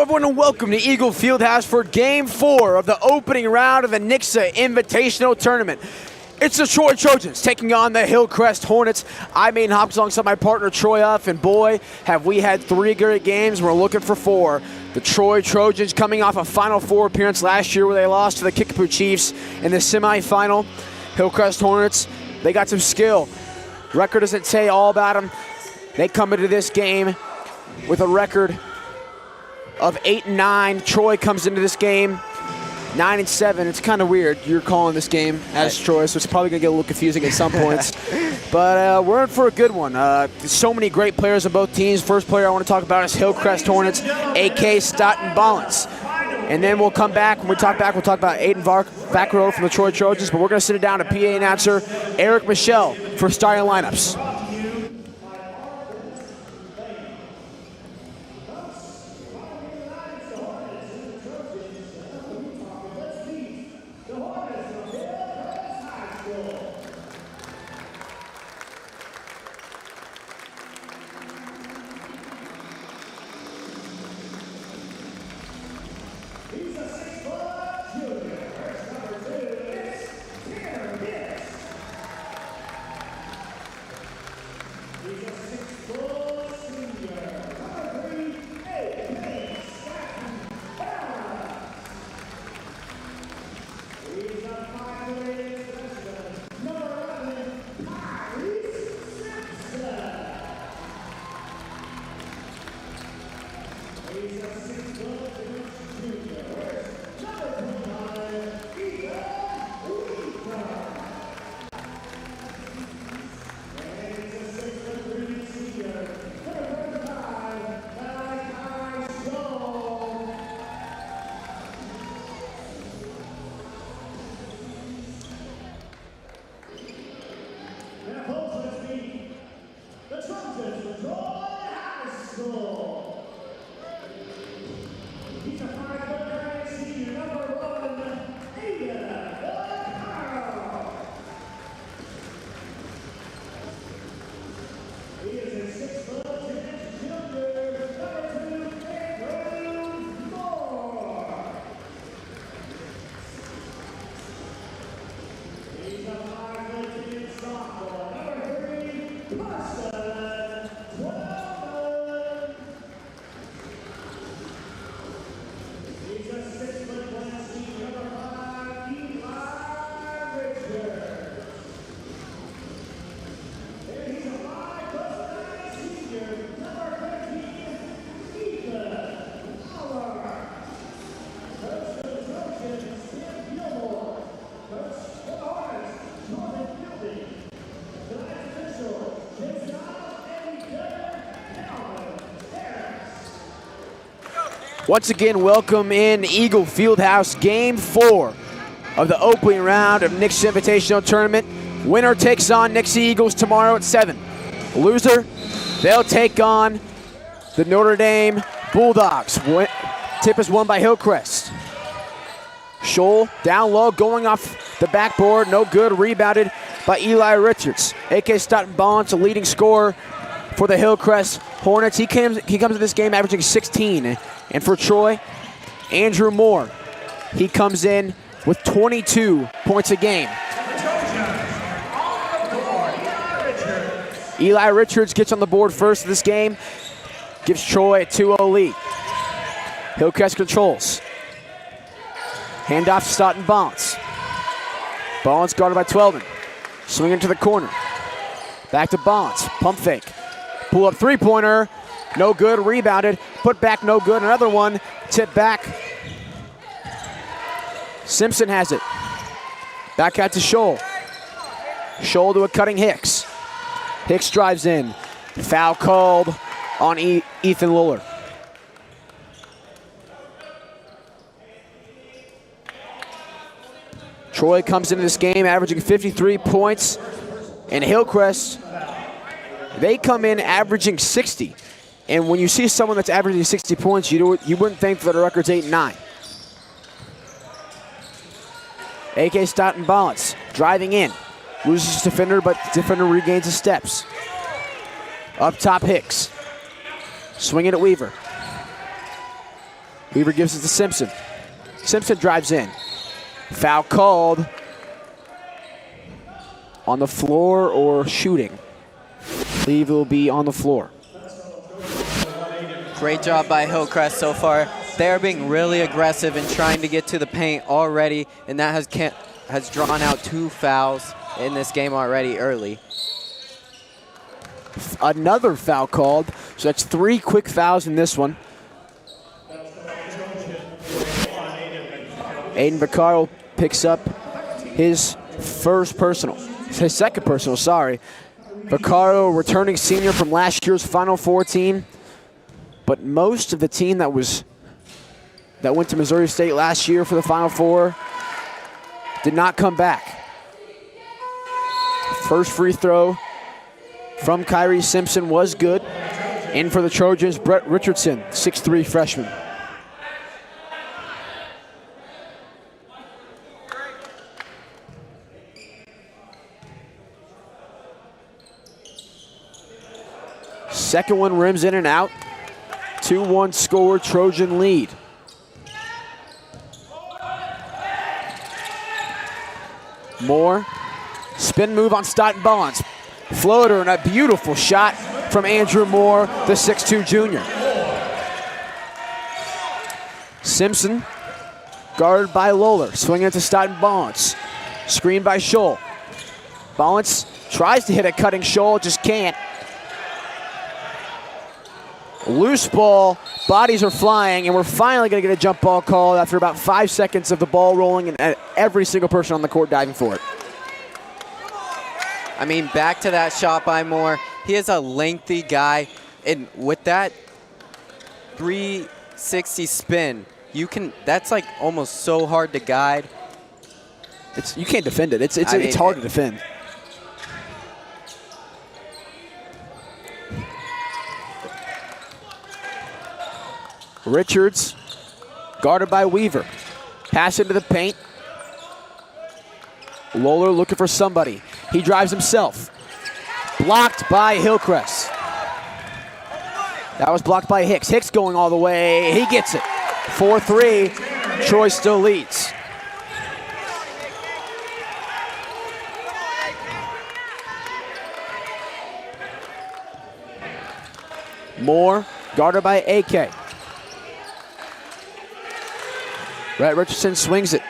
everyone, and welcome to Eagle Fieldhouse for Game 4 of the opening round of the Nixa Invitational Tournament. It's the Troy Trojans taking on the Hillcrest Hornets. I'm Aiden Hopkins alongside my partner Troy Uff, and boy, have we had 3 great games. We're looking for 4. The Troy Trojans coming off a Final Four appearance last year where they lost to the Kickapoo Chiefs in the semifinal. Hillcrest Hornets, they got some skill. Record doesn't say all about them. They come into this game with a record of 8-9. Troy comes into this game 9-7. It's kind of weird. You're calling this game as Troy, so it's probably going to get a little confusing at some points. But we're in for a good one. So many great players on both teams. First player I want to talk about is Hillcrest Hornets, A.K. Stoughton Ballance. And then we'll come back. When we talk back, we'll talk about Aiden Vaccaro from the Troy Trojans, but we're going to sit it down to PA announcer Eric Michelle for starting lineups. Once again, welcome in Eagle Fieldhouse, Game 4 of the opening round of Nixa Invitational Tournament. Winner takes on Nixa Eagles tomorrow at 7. Loser, they'll take on the Notre Dame Bulldogs. Tip is won by Hillcrest. Scholl down low, going off the backboard, no good, rebounded by Eli Richards. A.K. Stoughton Ballance, a leading scorer for the Hillcrest Hornets. He comes to this game averaging 16. And for Troy, Andrew Moore, he comes in with 22 points a game. Eli Richards gets on the board first of this game, gives Troy a 2-0 lead. Hillcrest controls. Handoff to Stoughton Ballance. Ballance guarded by Twelman. Swinging to the corner. Back to Ballance. Pump fake. Pull up three-pointer. No good. Rebounded. Put back. No good. Another one. Tip back. Simpson has it. Back out to Scholl. Scholl to a cutting Hicks. Hicks drives in. Foul called on Ethan Luller. Troy comes into this game averaging 53 points. And Hillcrest, they come in averaging 60. And when you see someone that's averaging 60 points, you wouldn't think that the record's 8-9. A.K. Stoughton Ballance driving in. Loses his defender, but defender regains his steps. Up top, Hicks. Swinging at Weaver. Weaver gives it to Simpson. Simpson drives in. Foul called on the floor or shooting. I believe it will be on the floor. Great job by Hillcrest so far. They're being really aggressive and trying to get to the paint already, and that has drawn out 2 fouls in this game already early. Another foul called, so that's 3 quick fouls in this one. Aiden Vaccaro picks up his second personal, sorry. Vaccaro, returning senior from last year's Final Four team, but most of the team that went to Missouri State last year for the Final Four did not come back. First free throw from Kyrie Simpson was good. In for the Trojans, Brett Richardson, 6'3" freshman. Second one rims in and out. 2-1 score, Trojan lead. Moore, spin move on Staten Bonds. Floater and a beautiful shot from Andrew Moore, the 6'2" junior. Simpson, guarded by Lawler, swinging it to Staten Bonds. Screened by Scholl. Bonds tries to hit a cutting Scholl, just can't. Loose ball, bodies are flying, and we're finally going to get a jump ball call after about 5 seconds of the ball rolling and every single person on the court diving for it. I mean, back to that shot by Moore. He is a lengthy guy, and with that 360 spin, that's like almost so hard to guide. You can't defend it. It's hard to defend. Richards, guarded by Weaver. Pass into the paint. Lawler looking for somebody. He drives himself. Blocked by Hillcrest. That was blocked by Hicks. Hicks going all the way. He gets it. 4-3. Troy still leads. Moore, guarded by AK. Brett Richardson swings it.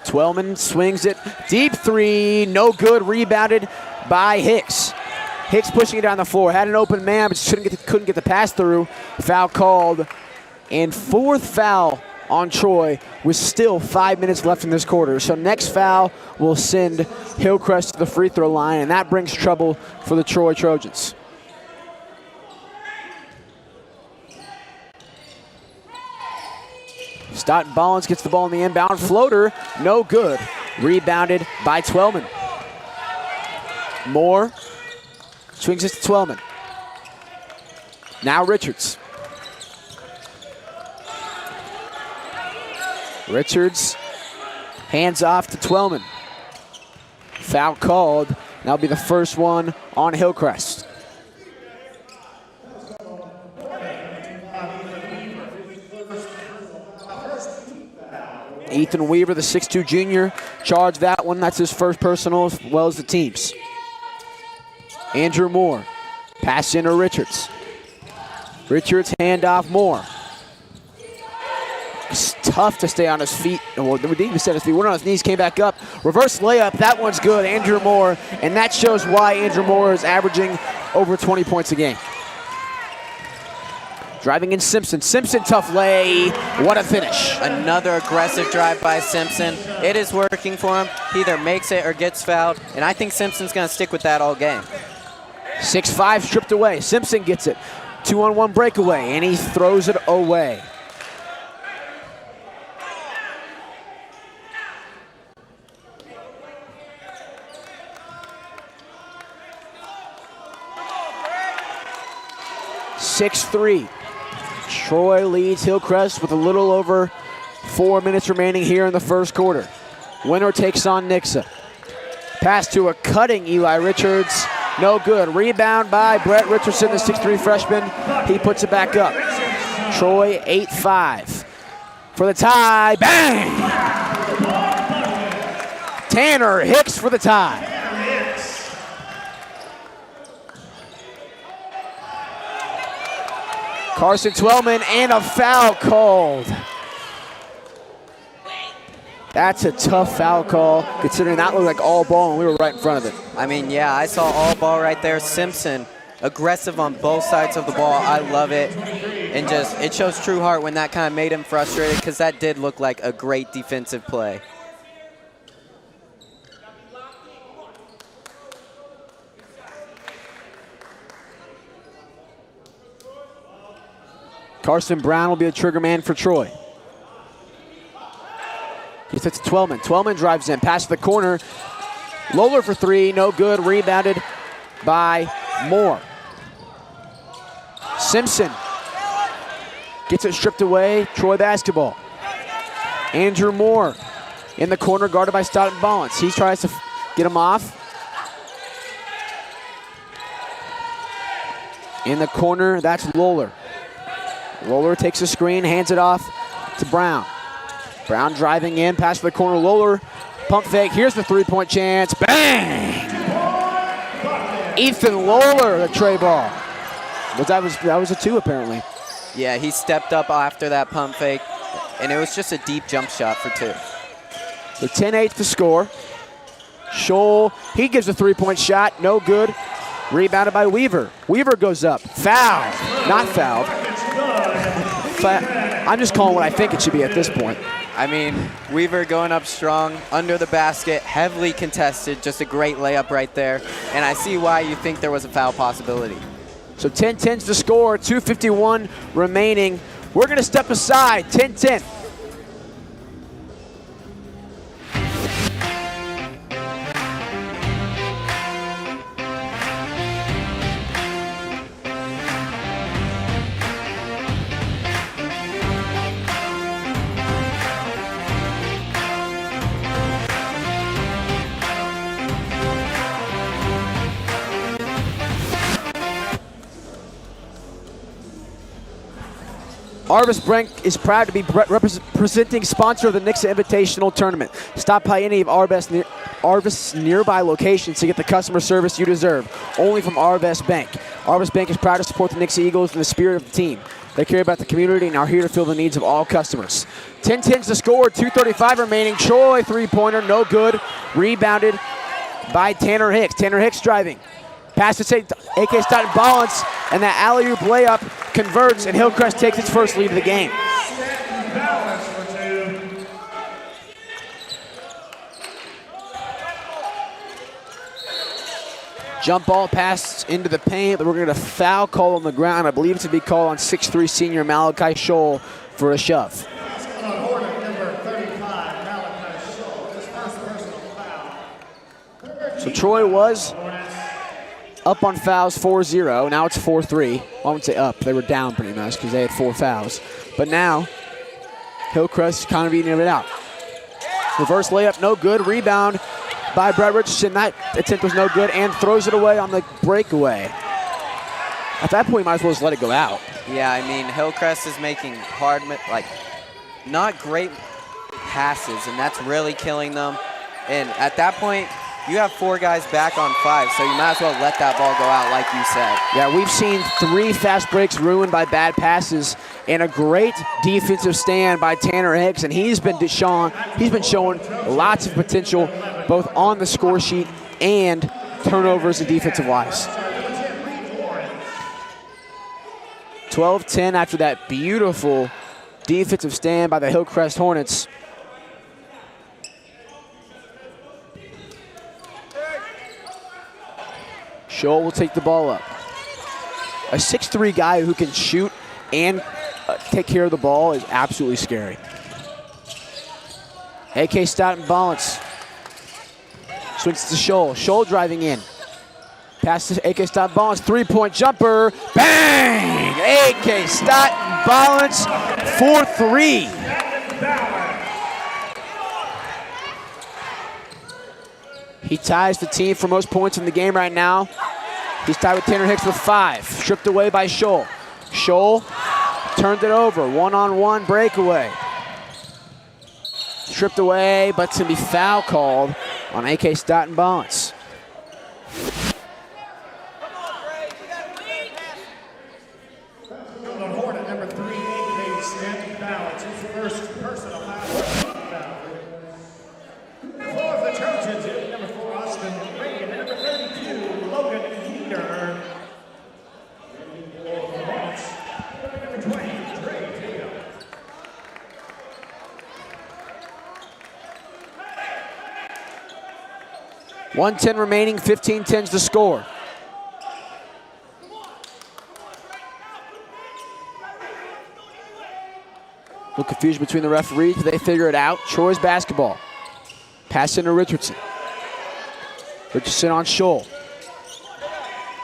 Twellman swings it. Deep 3, no good. Rebounded by Hicks. Hicks pushing it down the floor. Had an open man, but couldn't get the pass through. Foul called. And 4th foul on Troy with still 5 minutes left in this quarter. So next foul will send Hillcrest to the free throw line, and that brings trouble for the Troy Trojans. Staten Bonds gets the ball in the inbound. Floater, no good. Rebounded by Twellman. Moore swings it to Twellman. Now Richards. Richards hands off to Twellman. Foul called. That'll be the first one on Hillcrest. Ethan Weaver, the 6'2" junior, charged that one. That's his first personal as well as the team's. Andrew Moore, pass into Richards. Richards hand off Moore. It's tough to stay on his feet. Well, we didn't even set his feet. Went on his knees, came back up. Reverse layup, that one's good. Andrew Moore, and that shows why Andrew Moore is averaging over 20 points a game. Driving in Simpson. Simpson, tough lay. What a finish. Another aggressive drive by Simpson. It is working for him. He either makes it or gets fouled, and I think Simpson's going to stick with that all game. 6'5", stripped away. Simpson gets it. 2-on-1 breakaway, and he throws it away. (6-3). Troy leads Hillcrest with a little over 4 minutes remaining here in the first quarter. Winner takes on Nixa. Pass to a cutting Eli Richards. No good. Rebound by Brett Richardson, the 6'3" freshman. He puts it back up. Troy 8-5. For the tie, bang! Tanner Hicks for the tie. Carson Twellman and a foul called. That's a tough foul call, considering that looked like all ball and we were right in front of it. I mean, yeah, I saw all ball right there. Simpson, aggressive on both sides of the ball. I love it. And just, it shows true heart when that kind of made him frustrated, because that did look like a great defensive play. Carson Brown will be the trigger man for Troy. He sets to Twellman. Twellman drives in, pass to the corner. Lawler for three, no good. Rebounded by Moore. Simpson gets it stripped away. Troy basketball. Andrew Moore in the corner, guarded by Stoughton Ballance. He tries to get him off. In the corner, that's Lawler. Lawler takes a screen, hands it off to Brown. Brown driving in, pass to the corner. Lawler, pump fake. Here's the three-point chance. Bang! Ethan Lawler, the tray ball. That was a two, apparently. Yeah, he stepped up after that pump fake, and it was just a deep jump shot for two. The 10-8 to score. Scholl, he gives a three-point shot, no good. Rebounded by Weaver. Weaver goes up. Foul. Not fouled. I'm just calling what I think it should be at this point. I mean, Weaver going up strong, under the basket, heavily contested, just a great layup right there. And I see why you think there was a foul possibility. So 10-10's the score, 2:51 remaining. We're going to step aside, 10-10. Arvis Brink is proud to be presenting sponsor of the Nixa Invitational Tournament. Stop by any of Arvis nearby locations to get the customer service you deserve, only from Arvis Bank. Arvis Bank is proud to support the Nixa Eagles in the spirit of the team. They care about the community and are here to fill the needs of all customers. 10-10's the score, 2:35 remaining. Troy three-pointer, no good. Rebounded by Tanner Hicks. Tanner Hicks driving. Pass to AK Stoughton Ballance, and that alley-oop layup converts, and Hillcrest takes its first lead of the game. Jump ball pass into the paint, but we're going to foul call on the ground. I believe it's to be called on 6'3" senior Malachi Scholl for a shove. So Troy was up on fouls 4-0. Now it's 4-3. I wouldn't say up. They were down pretty much because they had 4 fouls. But now Hillcrest kind of eating it out. Reverse layup, no good. Rebound by Brett Richardson. That attempt was no good, and throws it away on the breakaway. At that point, you might as well just let it go out. Yeah, I mean, Hillcrest is making hard, not great passes, and that's really killing them. And at that point, you have 4 guys back on 5, so you might as well let that ball go out like you said. Yeah, we've seen 3 fast breaks ruined by bad passes and a great defensive stand by Tanner Hicks, and he's been showing lots of potential both on the score sheet and turnovers and defensive-wise. 12-10 after that beautiful defensive stand by the Hillcrest Hornets. Scholl will take the ball up. A 6'3" guy who can shoot and take care of the ball is absolutely scary. AK Stoughton Ballance swings to Scholl. Scholl driving in. Pass to AK Stoughton Ballance. Three-point jumper. Bang! AK Stoughton Ballance for 3. He ties the team for most points in the game right now. He's tied with Tanner Hicks with 5. Stripped away by Scholl. Scholl turned it over. One-on-one breakaway. Stripped away, but it's going to be foul called on AK Stoughton Bonds. .110 remaining, 15-10's the score. A little confusion between the referees, but they figure it out. Troy's basketball. Pass into Richardson. Richardson on Scholl.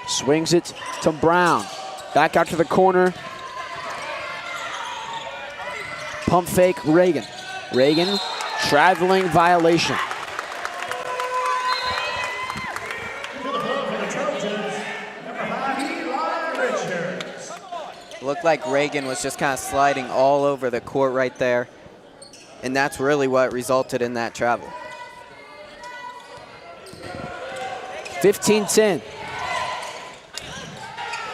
Swings it to Brown. Back out to the corner. Pump fake, Reagan. Reagan, traveling violation. Looked like Reagan was just kind of sliding all over the court right there. And that's really what resulted in that travel. 15-10.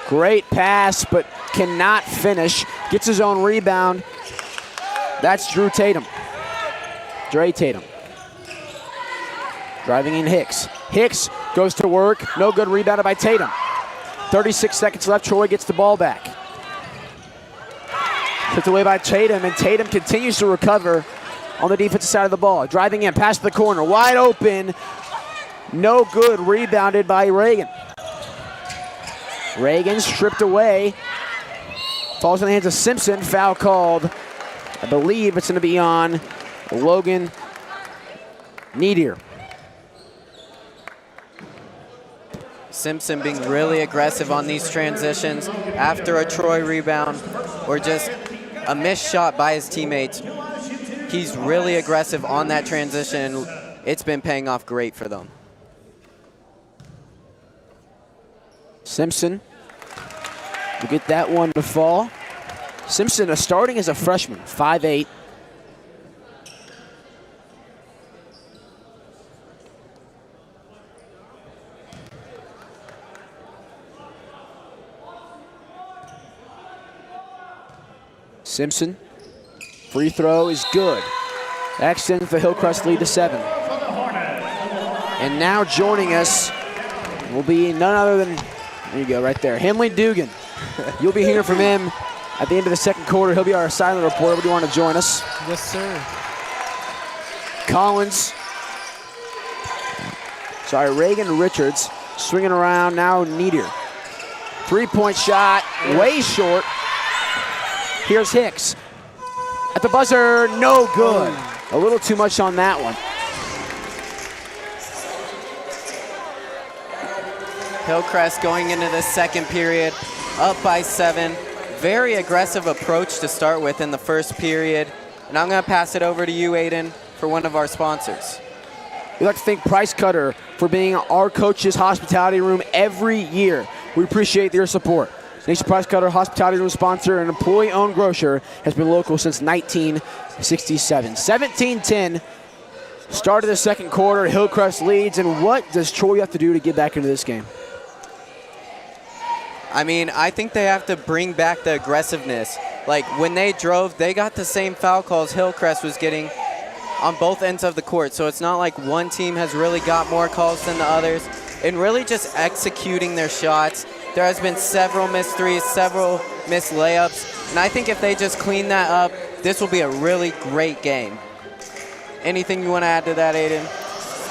Great pass, but cannot finish. Gets his own rebound. That's Drew Tatum. Dre Tatum. Driving in Hicks. Hicks goes to work. No good, rebounded by Tatum. 36 seconds left. Troy gets the ball back. Tipped away by Tatum, and Tatum continues to recover on the defensive side of the ball. Driving in, past the corner, wide open. No good, rebounded by Reagan. Reagan stripped away. Falls in the hands of Simpson, foul called. I believe it's gonna be on Logan Needier. Simpson being really aggressive on these transitions after a Troy rebound or just a missed shot by his teammates. He's really aggressive on that transition. It's been paying off great for them. Simpson will get that one to fall. Simpson starting as a freshman, 5'8". Simpson, free throw is good. That extends the Hillcrest lead to 7. And now joining us will be none other than, there you go, right there, Henley Dugan. You'll be hearing from him at the end of the second quarter. He'll be our silent reporter. Would you want to join us? Yes, sir. Collins. Sorry, Reagan Richards swinging around now. Needier. Three-point shot, way short. Here's Hicks. At the buzzer, no good. A little too much on that one. Hillcrest going into the second period, up by 7. Very aggressive approach to start with in the first period. And I'm going to pass it over to you, Aiden, for one of our sponsors. We'd like to thank Price Cutter for being our coach's hospitality room every year. We appreciate your support. Nixa Price Cutter Hospitality Room sponsor and employee-owned grocer, has been local since 1967. 17-10, start of the second quarter, Hillcrest leads, and what does Troy have to do to get back into this game? I mean, I think they have to bring back the aggressiveness. Like, when they drove, they got the same foul calls Hillcrest was getting on both ends of the court. So it's not like one team has really got more calls than the others. And really just executing their shots. There has been several missed threes, several missed layups. And I think if they just clean that up, this will be a really great game. Anything you want to add to that, Aiden?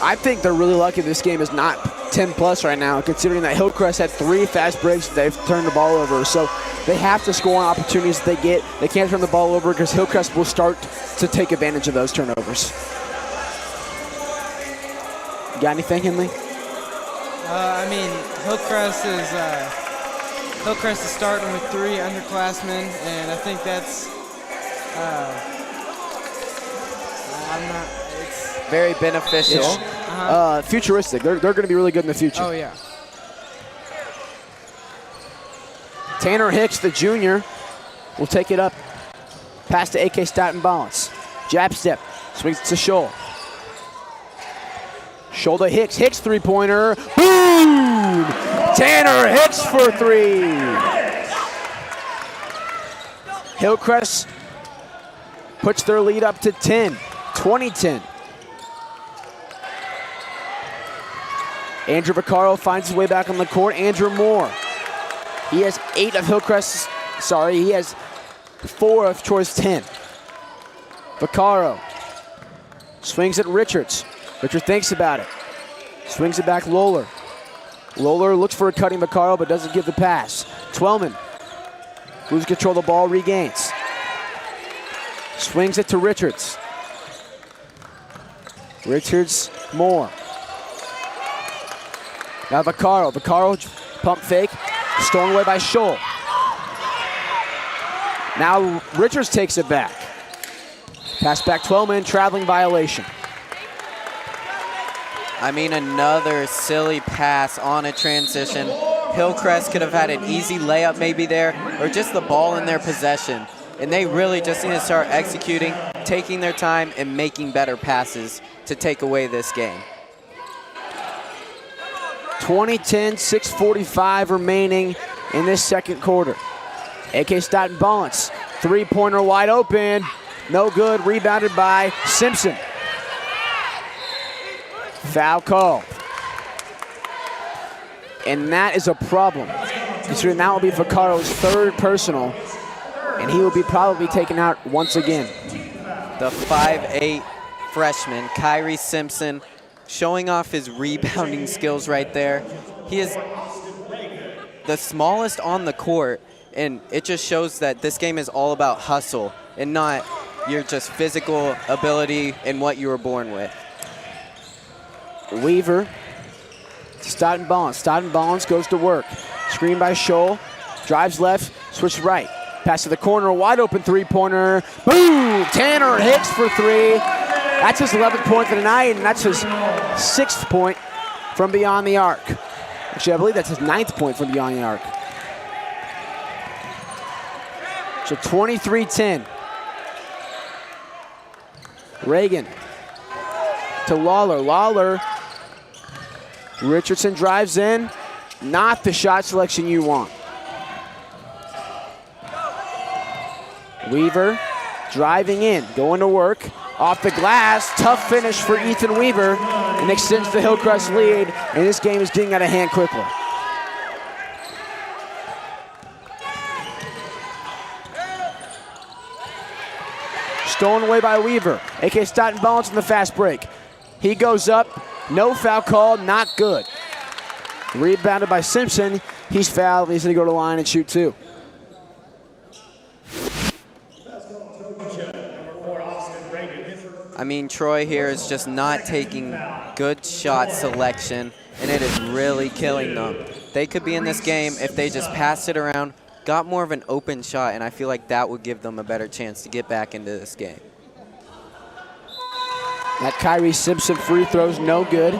I think they're really lucky this game is not 10+ right now, considering that Hillcrest had 3 fast breaks that they've turned the ball over. So they have to score on opportunities that they get. They can't turn the ball over because Hillcrest will start to take advantage of those turnovers. You got anything, Henley? I mean, Hillcrest is starting with 3 underclassmen, and I think that's it's very beneficial. Futuristic. They're going to be really good in the future. Oh, yeah. Tanner Hicks, the junior, will take it up past the AK Staten Balance. Jab step, swings to Scholl. Scholl to Hicks. Hicks three-pointer. Boom! Tanner Hicks for three. Hillcrest puts their lead up to 10, 20-10. Andrew Vaccaro finds his way back on the court. Andrew Moore. He has 8 of Hillcrest's, he has 4 of Troy's 10. Vaccaro swings at Richards. Richards thinks about it. Swings it back Lawler. Lawler looks for a cutting Vaccaro but doesn't give the pass. Twellman loses control of the ball, regains. Swings it to Richards. Richards, Moore. Now Vaccaro. Vaccaro pump fake. Stolen away by Scholl. Now Richards takes it back. Pass back Twellman, traveling violation. I mean, another silly pass on a transition. Hillcrest could have had an easy layup maybe there, or just the ball in their possession. And they really just need to start executing, taking their time, and making better passes to take away this game. 20-10, 6:45 remaining in this second quarter. AK Staten Balance, three-pointer wide open. No good, rebounded by Simpson. Foul call. And that is a problem, considering that will be Vaccaro's 3rd personal, and he will be probably taken out once again. The 5'8" freshman, Kyrie Simpson, showing off his rebounding skills right there. He is the smallest on the court, and it just shows that this game is all about hustle and not your just physical ability and what you were born with. Weaver to Staten Balance. Staten Balance goes to work. Screen by Scholl. Drives left, switches right. Pass to the corner, wide open three-pointer. Boom! Tanner Hicks for 3. That's his 11th point of the night, and that's his 6th point from beyond the arc. Actually, I believe that's his 9th point from beyond the arc. So 23-10. Reagan to Lawler. Lawler. Richardson drives in. Not the shot selection you want. Weaver driving in, going to work. Off the glass, tough finish for Ethan Weaver, and extends the Hillcrest lead, and this game is getting out of hand quickly. Stolen away by Weaver. AK Staten Balance on the fast break. He goes up, no foul call, not good. Rebounded by Simpson. He's fouled, he's gonna go to the line and shoot 2. I mean, Troy here is just not taking good shot selection, and it is really killing them. They could be in this game if they just passed it around, got more of an open shot, and I feel like that would give them a better chance to get back into this game. That Kyrie Simpson free throw's no good.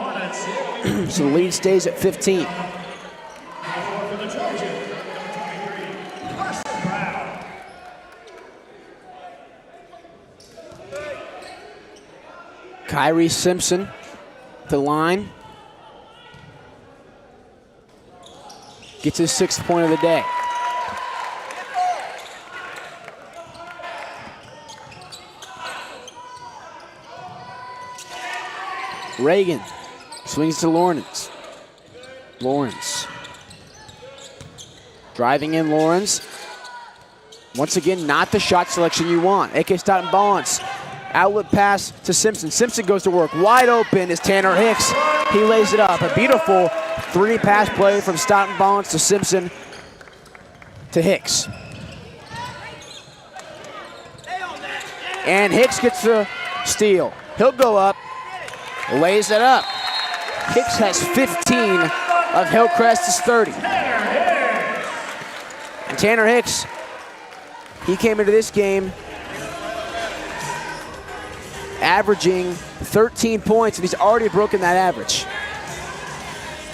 So the lead stays at 15. Kyrie Simpson, the line. Gets his 6th point of the day. Reagan swings to Lawrence. Lawrence. Driving in Lawrence. Once again, not the shot selection you want. AK Staten Balance. Outlet pass to Simpson. Simpson goes to work. Wide open is Tanner Hicks. He lays it up. A beautiful 3-pass play from Staten Balance to Simpson to Hicks. And Hicks gets the steal. He'll go up, lays it up. Hicks has 15 of Hillcrest's 30. And Tanner Hicks, he came into this game averaging 13 points, and he's already broken that average.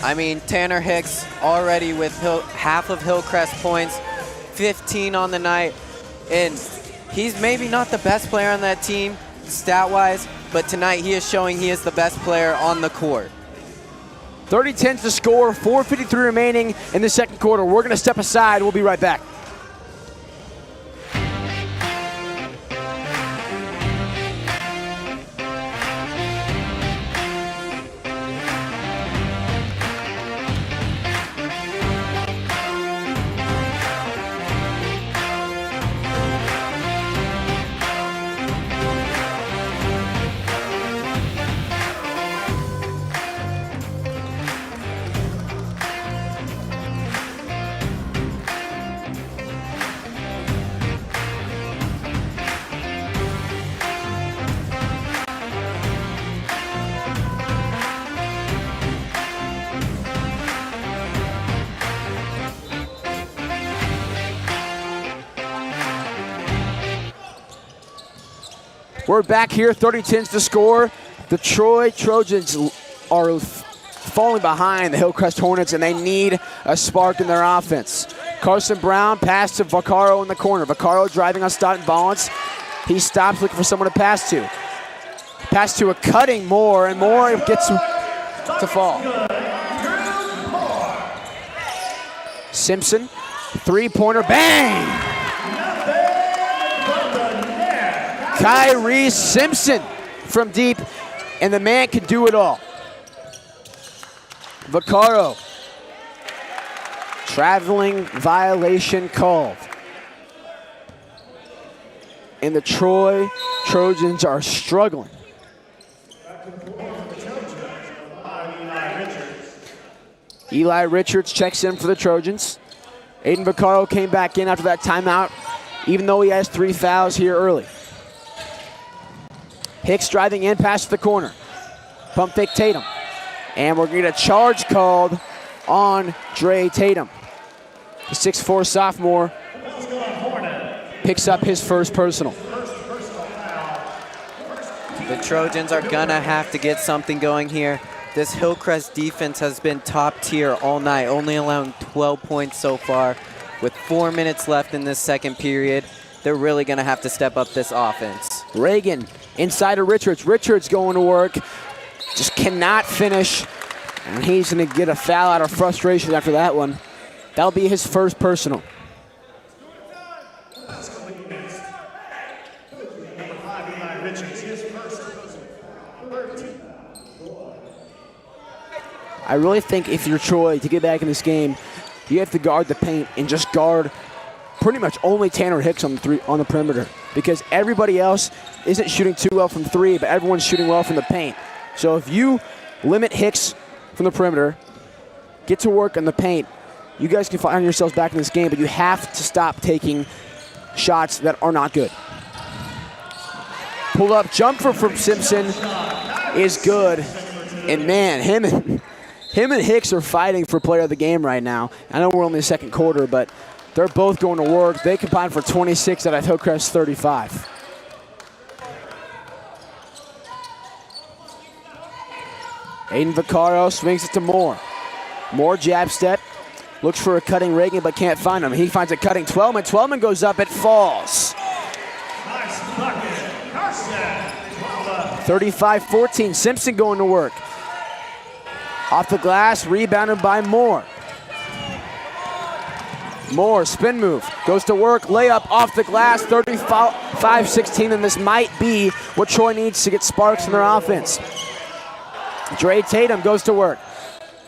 I mean, Tanner Hicks already with half of Hillcrest points, 15 on the night. And he's maybe not the best player on that team, stat-wise, but tonight he is showing he is the best player on the court. 30-10 to score, 4:53 remaining in the second quarter. We're going to step aside. We'll be right back. We're back here, 30-10 to score. The Troy Trojans are falling behind the Hillcrest Hornets, and they need a spark in their offense. Carson Brown pass to Vaccaro in the corner. Vaccaro driving on Staunton Ballance. He stops looking for someone to pass to. Pass to a cutting Moore, and Moore gets to fall. Simpson, three-pointer, bang! Kyrie Simpson from deep, and the man can do it all. Vaccaro. Traveling violation called. And the Troy Trojans are struggling. Eli Richards checks in for the Trojans. Aiden Vaccaro came back in after that timeout, even though he has 3 fouls here early. Hicks driving in past the corner. Pump fake Tatum. And we're going to get a charge called on Dre Tatum. The 6'4 sophomore picks up his first personal. The Trojans are going to have to get something going here. This Hillcrest defense has been top tier all night, only allowing 12 points so far. With 4 minutes left in this second period, they're really going to have to step up this offense. Reagan inside of Richards. Richards going to work. Just cannot finish. And he's going to get a foul out of frustration after that one. That'll be his first personal. I really think if you're Troy, to get back in this game, you have to guard the paint and just guard pretty much only Tanner Hicks on the perimeter, because everybody else isn't shooting too well from three, but everyone's shooting well from the paint. So if you limit Hicks from the perimeter, get to work on the paint, you guys can find yourselves back in this game, but you have to stop taking shots that are not good. Pull up jumper from Simpson is good. And man, him and Hicks are fighting for player of the game right now. I know we're only in the second quarter, but they're both going to work. They combined for 26 out of Hillcrest 35. Aiden Vaccaro swings it to Moore. Moore jab step. Looks for a cutting Reagan, but can't find him. He finds a cutting Twellman. Twellman goes up, it falls. 35-14, Simpson going to work. Off the glass, rebounded by Moore. Moore, spin move, goes to work, layup off the glass, 35-16, and this might be what Troy needs to get sparks in their offense. Dre Tatum goes to work.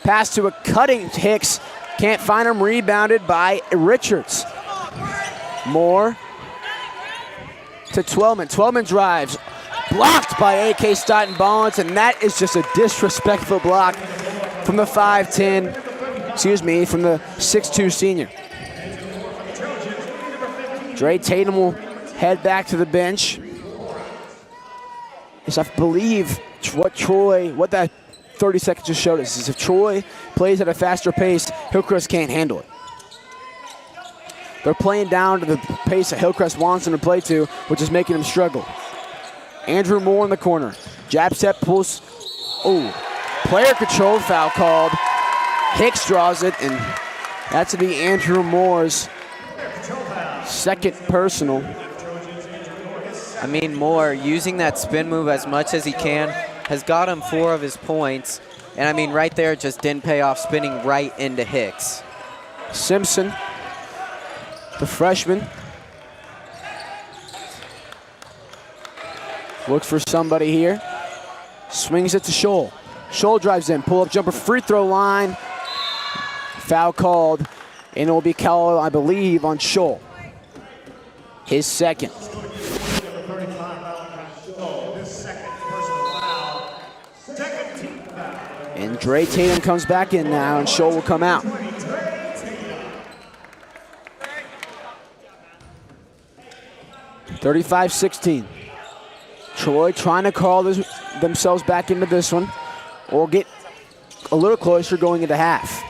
Pass to a cutting Hicks, can't find him, rebounded by Richards. Moore to Twellman. Twellman drives, blocked by A.K. Staunton Ballance, and that is just a disrespectful block from the 5'10", from the 6'2" senior. Dre Tatum will head back to the bench. Yes, I believe what that 30 seconds just showed us is if Troy plays at a faster pace, Hillcrest can't handle it. They're playing down to the pace that Hillcrest wants them to play to, which is making them struggle. Andrew Moore in the corner. Jab step pulls. Oh, player control foul called. Hicks draws it, and that's to be Andrew Moore's Second personal. I mean, Moore using that spin move as much as he can has got him 4 of his points. And I mean, right there, it just didn't pay off, spinning right into Hicks. Simpson, the freshman, looks for somebody here. Swings it to Scholl. Scholl drives in, pull-up jumper, free throw line. Foul called, and it will be called, I believe, on Scholl. His second. And Dre Tatum comes back in now, and Scholl will come out. (35-16). Troy trying to call themselves back into this one, or get a little closer going into half.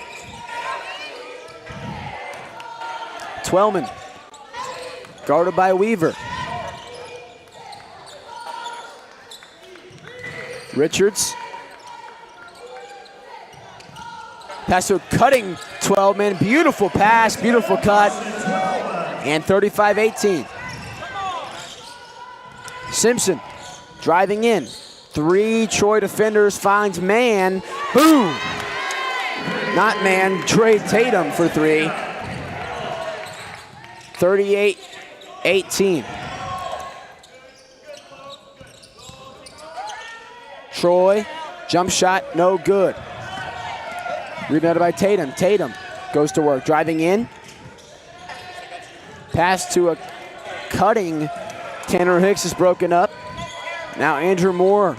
Twellman, guarded by Weaver. Richards. Pass to a cutting Twellman. Beautiful pass, beautiful cut. And 35-18. Simpson driving in. 3 Troy defenders, finds man. Boom! Not man, Dre Tatum for 3. 38-18. Troy, jump shot, no good. Rebounded by Tatum. Tatum goes to work, driving in. Pass to a cutting Tanner Hicks is broken up. Now Andrew Moore.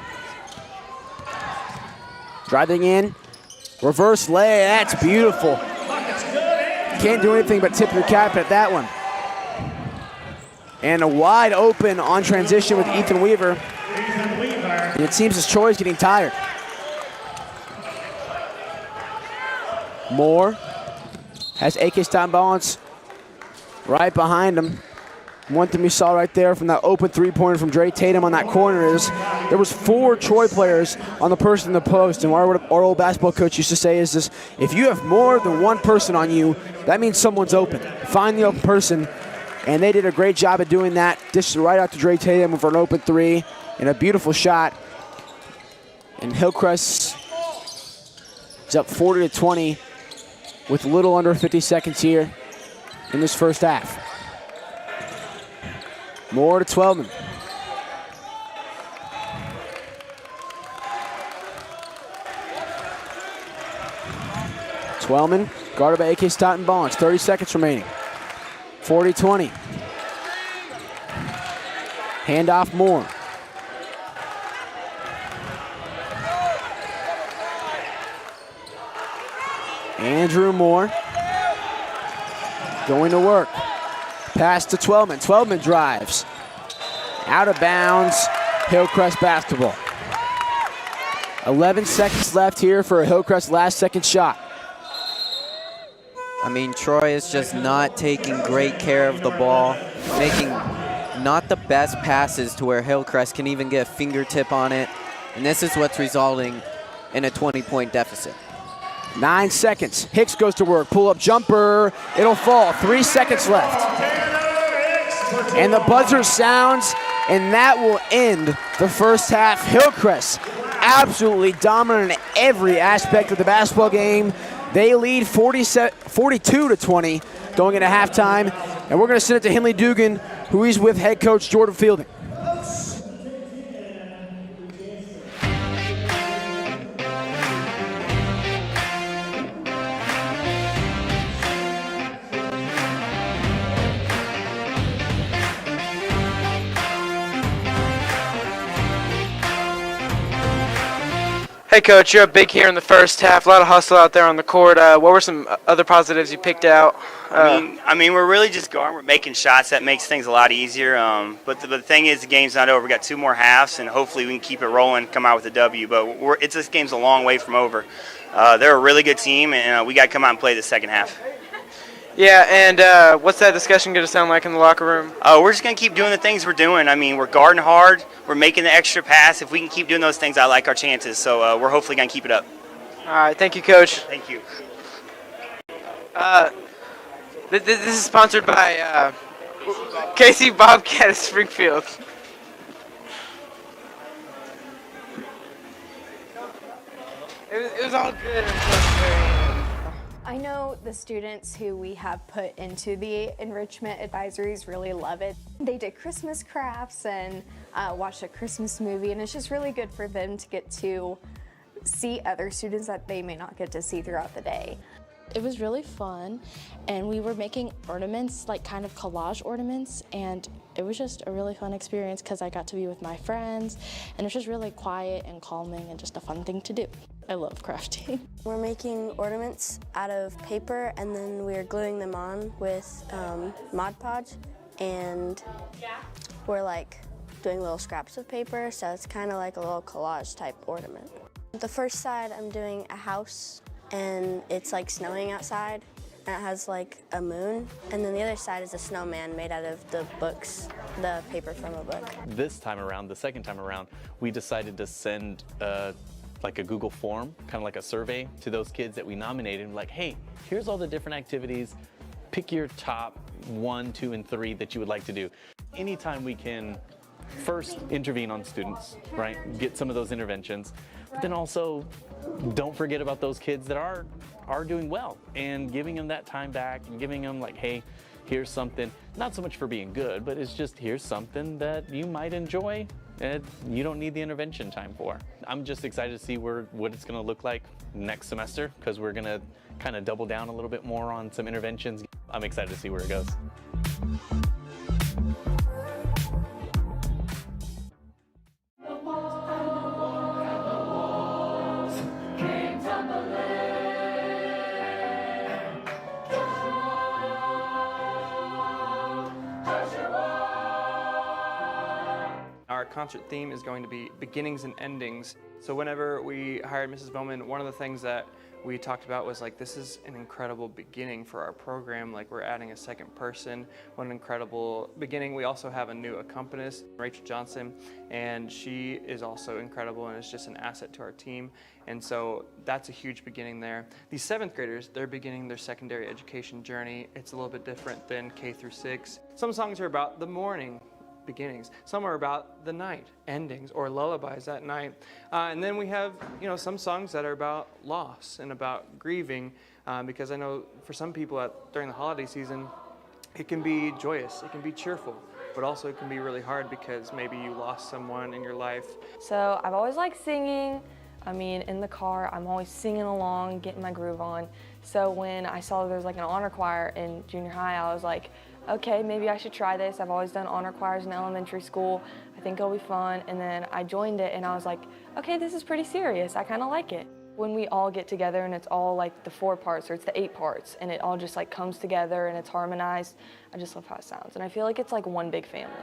Driving in. Reverse lay, that's beautiful. Can't do anything but tip your cap at that one. And a wide open on transition with Ethan Weaver. And it seems as Troy's getting tired. Moore has AK Stein Balance right behind him. One thing we saw right there from that open three-pointer from Dre Tatum on that corner is there was 4 Troy players on the person in the post. And what our old basketball coach used to say is this: if you have more than one person on you, that means someone's open. Find the open person. And they did a great job of doing that. Dished right out to Dre Tatum for an open 3 and a beautiful shot. And Hillcrest is up 40-20 with a little under 50 seconds here in this first half. Moore to Twellman. Twellman, guarded by AK Stoughton Bonds. 30 seconds remaining. 40-20. Handoff Moore. Andrew Moore going to work. Pass to Twellman. Twellman drives. Out of bounds. Hillcrest basketball. 11 seconds left here for a Hillcrest last second shot. I mean, Troy is just not taking great care of the ball, making not the best passes to where Hillcrest can even get a fingertip on it. And this is what's resulting in a 20-point deficit. 9 seconds. Hicks goes to work. Pull-up jumper. It'll fall. 3 seconds left. And the buzzer sounds, and that will end the first half. Hillcrest absolutely dominant in every aspect of the basketball game. They lead 42-20 going into halftime. And we're going to send it to Henley Dugan, who is with head coach Jordan Fielding. Hey, Coach, you're up big here in the first half. A lot of hustle out there on the court. What were some other positives you picked out? I mean, we're really just going. We're making shots. That makes things a lot easier. But the thing is, the game's not over. We got 2 more halves, and hopefully we can keep it rolling, come out with a W. But this game's a long way from over. They're a really good team, and we got to come out and play the second half. Yeah, and what's that discussion going to sound like in the locker room? We're just going to keep doing the things we're doing. I mean, we're guarding hard. We're making the extra pass. If we can keep doing those things, I like our chances. So we're hopefully going to keep it up. All right, thank you, Coach. Thank you. This is sponsored by Casey Bobcat of Springfield. It was all good until the very end. I know the students who we have put into the enrichment advisories really love it. They did Christmas crafts and watched a Christmas movie, and it's just really good for them to get to see other students that they may not get to see throughout the day. It was really fun, and we were making ornaments, like kind of collage ornaments, and it was just a really fun experience because I got to be with my friends, and it was just really quiet and calming and just a fun thing to do. I love crafting. We're making ornaments out of paper, and then we're gluing them on with Mod Podge, and we're like doing little scraps of paper, so it's kind of like a little collage type ornament. The first side I'm doing a house, and it's like snowing outside, and it has like a moon, and then the other side is a snowman made out of the books, the paper from a book. This time around, the second time around, we decided to send like a Google form, kind of like a survey to those kids that we nominated, like, hey, here's all the different activities, pick your top 1, 2, and 3 that you would like to do. Anytime we can first intervene on students, right, get some of those interventions, but then also don't forget about those kids that are doing well and giving them that time back and giving them like, hey, here's something, not so much for being good, but it's just here's something that you might enjoy and you don't need the intervention time for. I'm just excited to see what it's gonna look like next semester because we're gonna kind of double down a little bit more on some interventions. I'm excited to see where it goes. Our concert theme is going to be beginnings and endings. So whenever we hired Mrs. Bowman, one of the things that we talked about was like, this is an incredible beginning for our program. Like we're adding a second person. What an incredible beginning. We also have a new accompanist, Rachel Johnson, and she is also incredible and is just an asset to our team. And so that's a huge beginning there. These 7th graders, they're beginning their secondary education journey. It's a little bit different than K through 6. Some songs are about the morning, beginnings. Some are about the night, endings, or lullabies at night. And then we have, some songs that are about loss and about grieving, because I know for some people during the holiday season, it can be joyous, it can be cheerful, but also it can be really hard because maybe you lost someone in your life. So I've always liked singing. I mean, in the car, I'm always singing along, getting my groove on. So when I saw there was like an honor choir in junior high, I was like, okay, maybe I should try this. I've always done honor choirs in elementary school. I think it'll be fun. And then I joined it and I was like, okay, this is pretty serious. I kind of like it. When we all get together and it's all like the 4 parts or it's the 8 parts and it all just like comes together and it's harmonized, I just love how it sounds. And I feel like it's like one big family.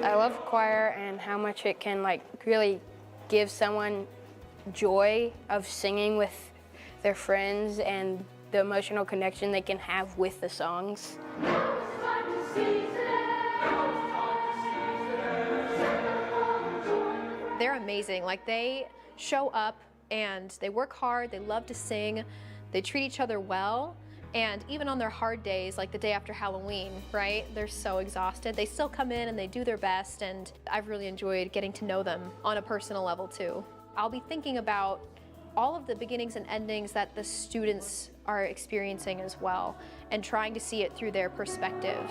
I love choir and how much it can like really give someone joy of singing with their friends and the emotional connection they can have with the songs. They're amazing. Like they show up and they work hard, they love to sing, they treat each other well, and even on their hard days, like the day after Halloween, right? They're so exhausted. They still come in and they do their best, and I've really enjoyed getting to know them on a personal level too. I'll be thinking about all of the beginnings and endings that the students are experiencing as well, and trying to see it through their perspective.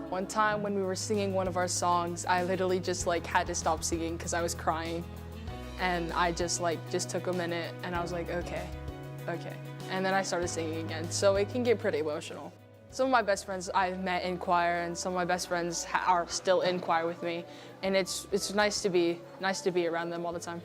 One time when we were singing one of our songs, I literally just like had to stop singing because I was crying. And I just took a minute and I was like, okay. And then I started singing again. So it can get pretty emotional. Some of my best friends I've met in choir, and some of my best friends are still in choir with me, and it's nice to be around them all the time.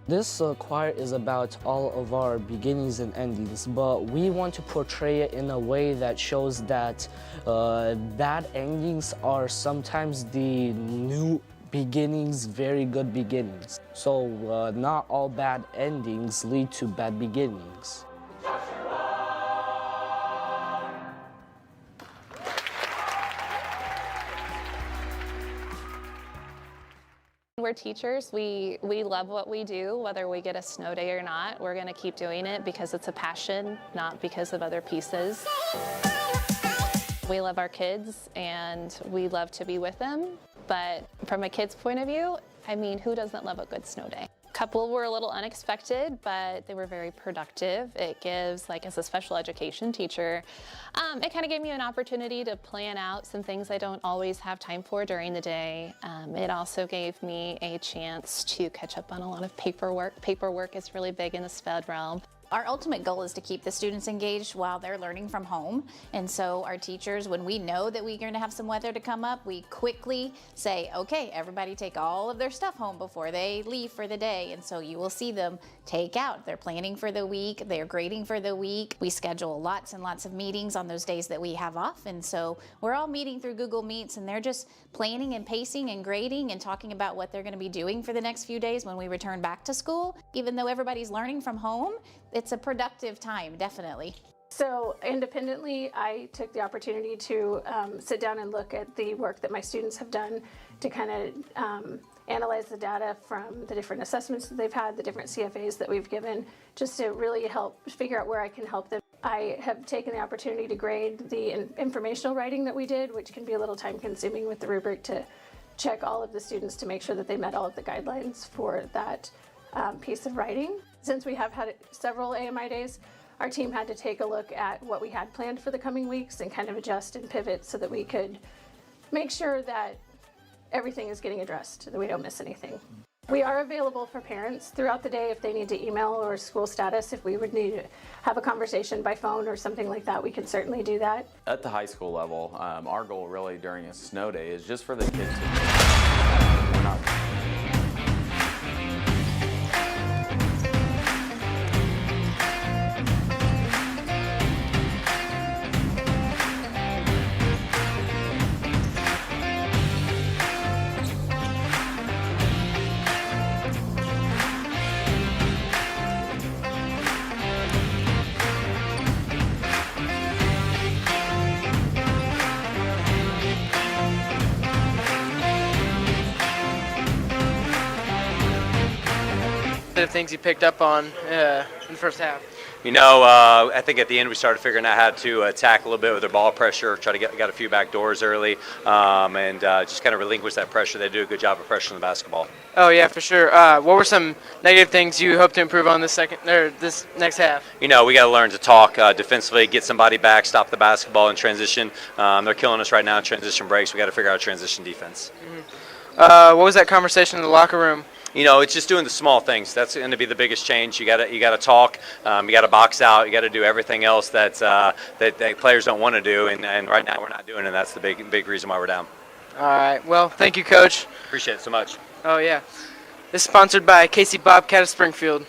This choir is about all of our beginnings and endings, but we want to portray it in a way that shows that bad endings are sometimes the new beginnings, very good beginnings. So not all bad endings lead to bad beginnings. we're teachers. We love what we do, whether we get a snow day or not. We're going to keep doing it because it's a passion, not because of other pieces. We love our kids and we love to be with them. But from a kid's point of view, I mean, who doesn't love a good snow day? A couple were a little unexpected, but they were very productive. It gives, like as a special education teacher, it kind of gave me an opportunity to plan out some things I don't always have time for during the day. It also gave me a chance to catch up on a lot of paperwork. Paperwork is really big in the SPED realm. Our ultimate goal is to keep the students engaged while they're learning from home. And so our teachers, when we know that we're going to have some weather to come up, we quickly say, okay, everybody take all of their stuff home before they leave for the day. And so you will see them take out. They're planning for the week, they're grading for the week. We schedule lots and lots of meetings on those days that we have off. And so we're all meeting through Google Meets and they're just planning and pacing and grading and talking about what they're going to be doing for the next few days when we return back to school. Even though everybody's learning from home, it's a productive time, definitely. So independently, I took the opportunity to sit down and look at the work that my students have done to kind of analyze the data from the different assessments that they've had, the different CFAs that we've given, just to really help figure out where I can help them. I have taken the opportunity to grade the informational writing that we did, which can be a little time consuming with the rubric to check all of the students to make sure that they met all of the guidelines for that piece of writing. Since we have had several AMI days, our team had to take a look at what we had planned for the coming weeks and kind of adjust and pivot so that we could make sure that everything is getting addressed, that we don't miss anything. We are available for parents throughout the day if they need to email or school status. If we would need to have a conversation by phone or something like that, we can certainly do that. At the high school level, our goal really during a snow day is just for the kids to we're not The things you picked up on in the first half? You know, I think at the end we started figuring out how to attack a little bit with their ball pressure, try to got a few back doors early, and just kind of relinquish that pressure. They do a good job of pressuring the basketball. Oh yeah, for sure. What were some negative things you hope to improve on this next half? You know, we got to learn to talk defensively, get somebody back, stop the basketball in transition. They're killing us right now in transition breaks. We got to figure out transition defense. What was that conversation in the locker room? You know, it's just doing the small things. That's going to be the biggest change. You got to talk. You got to box out. You got to do everything else that players don't want to do. And right now we're not doing it. And that's the big reason why we're down. All right. Well, thank you, Coach. Appreciate it so much. Oh yeah. This is sponsored by Casey Bobcat of Springfield.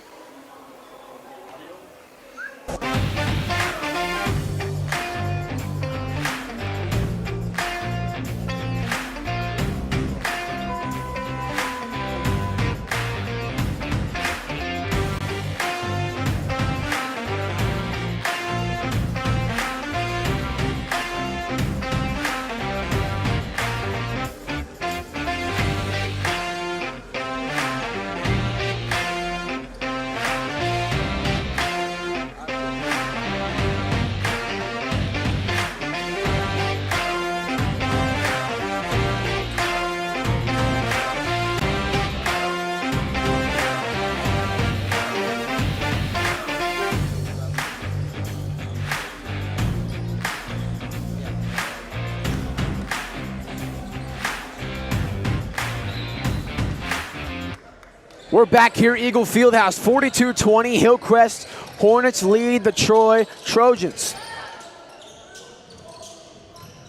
We're back here, Eagle Fieldhouse, 42-20. Hillcrest Hornets lead the Troy Trojans.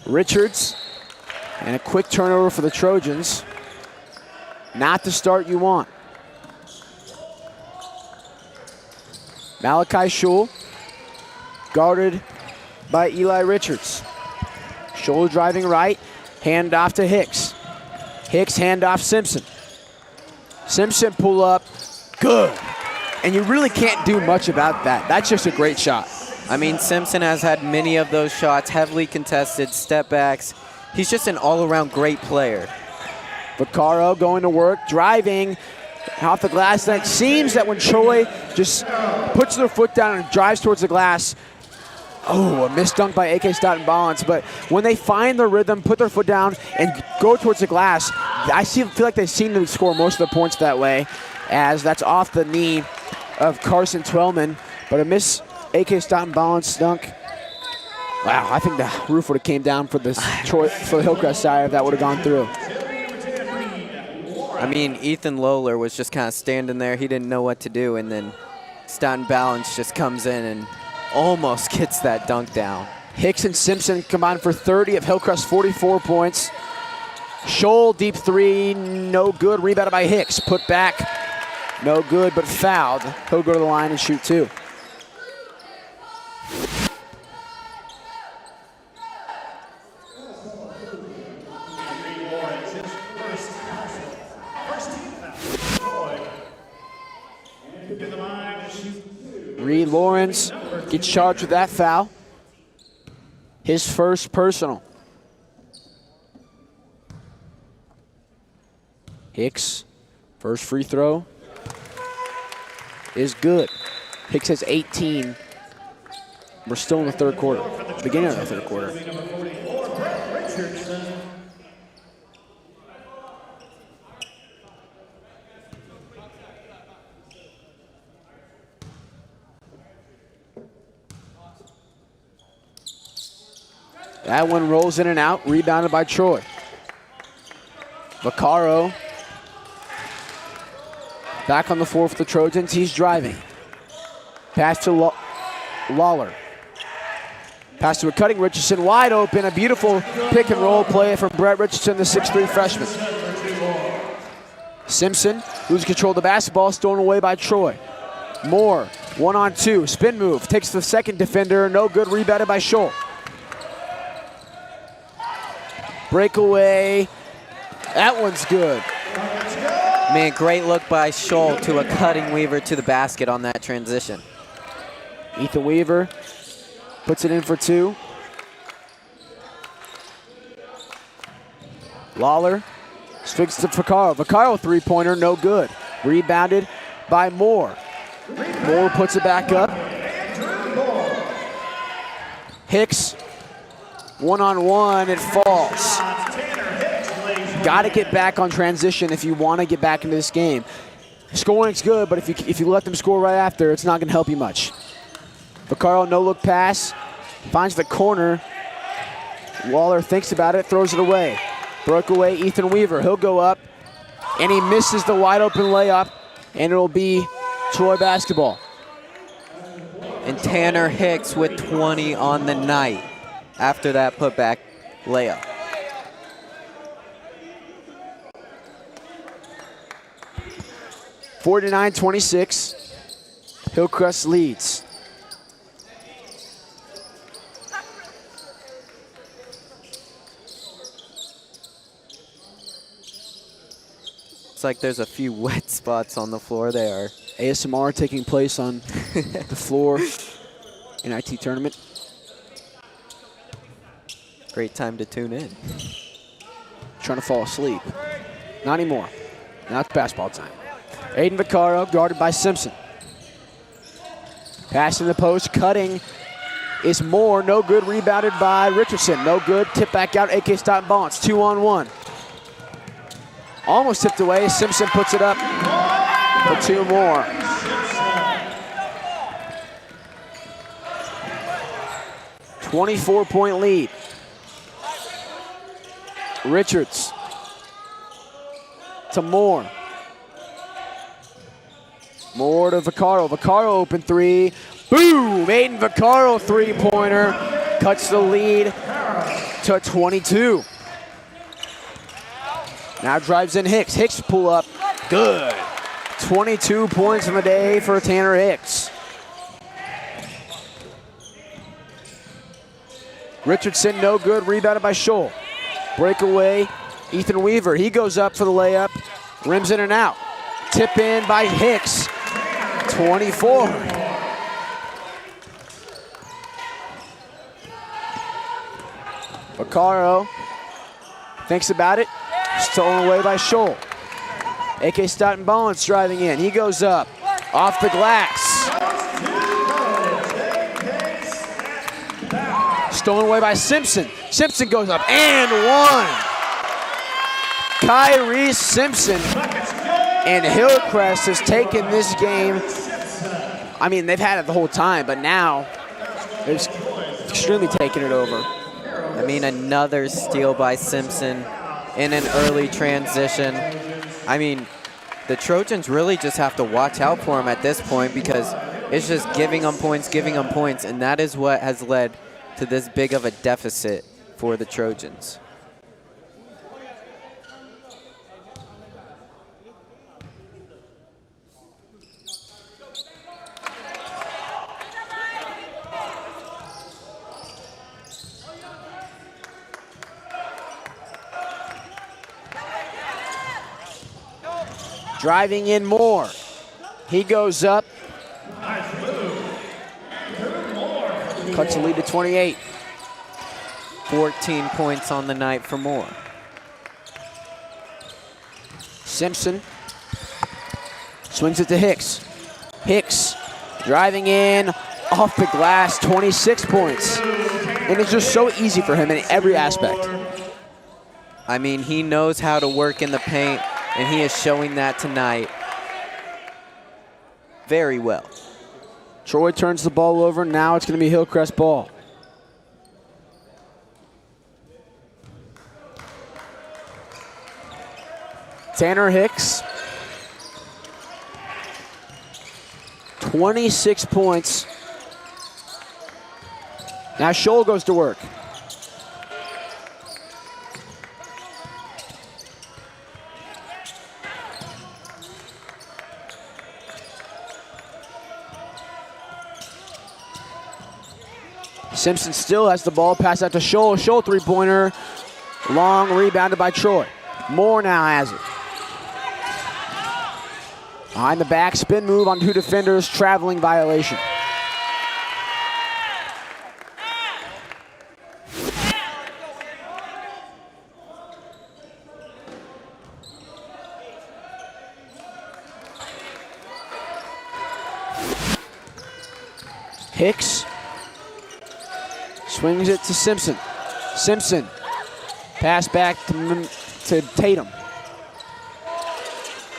Richards, and a quick turnover for the Trojans. Not the start you want. Malachi Schul, guarded by Eli Richards. Schul driving right, hand off to Hicks. Hicks, hand off Simpson. Simpson pull up, good. And you really can't do much about that. That's just a great shot. I mean, Simpson has had many of those shots, heavily contested, step backs. He's just an all-around great player. Vaccaro going to work, driving off the glass. And it seems that when Troy just puts their foot down and drives towards the glass, a missed dunk by AK Stoughton Ballance. But when they find their rhythm, put their foot down, and go towards the glass, I feel like they seem to score most of the points that way, as that's off the knee of Carson Twellman. But a miss AK Stoughton Ballance dunk. Wow, I think the roof would have came down for the Hillcrest side if that would have gone through. I mean, Ethan Lowler was just kind of standing there. He didn't know what to do, and then Stoughton Ballance just comes in and almost gets that dunk down. Hicks and Simpson combined for 30 of Hillcrest 44 points. Scholl, deep three, no good. Rebounded by Hicks. Put back, no good, but fouled. He'll go to the line and shoot two. Reed Lawrence gets charged with that foul. His first personal. Hicks, first free throw is good. Hicks has 18. We're still in the third quarter, beginning of the third quarter. That one rolls in and out, rebounded by Troy. Vaccaro back on the floor for the Trojans. He's driving. Pass to Lawler. Pass to a cutting Richardson, wide open. A beautiful pick and roll play from Brett Richardson, the 6'3 freshman. Simpson loses control of the basketball, stolen away by Troy. Moore, 1-on-2, spin move, takes the second defender, no good, rebounded by Scholl. Breakaway, that one's good. Man, great look by Scholl to a cutting Weaver to the basket on that transition. Ethan Weaver puts it in for two. Lawler swings to Vaccaro. Vaccaro three-pointer, no good. Rebounded by Moore. Moore puts it back up. Hicks, one-on-one, it falls. Got to get back on transition if you want to get back into this game. Scoring's good, but if you let them score right after, it's not going to help you much. Vaccaro, no-look pass, finds the corner. Waller thinks about it, throws it away. Broke away, Ethan Weaver. He'll go up, and he misses the wide-open layup, and it'll be Troy basketball. And Tanner Hicks with 20 on the night after that putback layup. (49-26). Hillcrest leads. Looks like there's a few wet spots on the floor there. ASMR taking place on the floor in IT tournament. Great time to tune in. Trying to fall asleep. Not anymore. Now it's basketball time. Aiden Vaccaro guarded by Simpson. Pass in the post, cutting is Moore. No good, rebounded by Richardson. No good, tip back out, AK Stoughton Ballance. 2-on-1. Almost tipped away, Simpson puts it up for two more. .24 lead. Richards to Moore. Moore to Vaccaro. Vaccaro open three. Boom! Aiden Vaccaro three-pointer. Cuts the lead to 22. Now drives in Hicks. Hicks pull up. Good. 22 points in the day for Tanner Hicks. Richardson, no good. Rebounded by Scholl. Breakaway, Ethan Weaver. He goes up for the layup. Rims in and out. Tip in by Hicks. 24. Vaccaro thinks about it. Stolen away by Scholl. A.K. Stoughton Ballins driving in. He goes up. Off the glass. Stolen away by Simpson. Simpson goes up and one. Kyrie Simpson and Hillcrest has taken this game. I mean, they've had it the whole time, but now they're extremely taking it over. I mean, another steal by Simpson in an early transition. I mean, the Trojans really just have to watch out for him at this point because it's just giving them points, and that is what has led to this big of a deficit for the Trojans. Driving in Moore. He goes up. Cuts the lead to 28. 14 points on the night for Moore. Simpson swings it to Hicks. Hicks driving in off the glass, 26 points. And it's just so easy for him in every aspect. I mean, he knows how to work in the paint, and he is showing that tonight very well. Troy turns the ball over. Now it's going to be Hillcrest ball. Tanner Hicks, 26 points. Now Scholl goes to work. Simpson still has the ball, pass out to Scholl. Scholl three-pointer, long, rebounded by Troy. Moore now has it. Behind the back, spin move on two defenders, traveling violation. Hicks swings it to Simpson. Simpson, pass back to Tatum.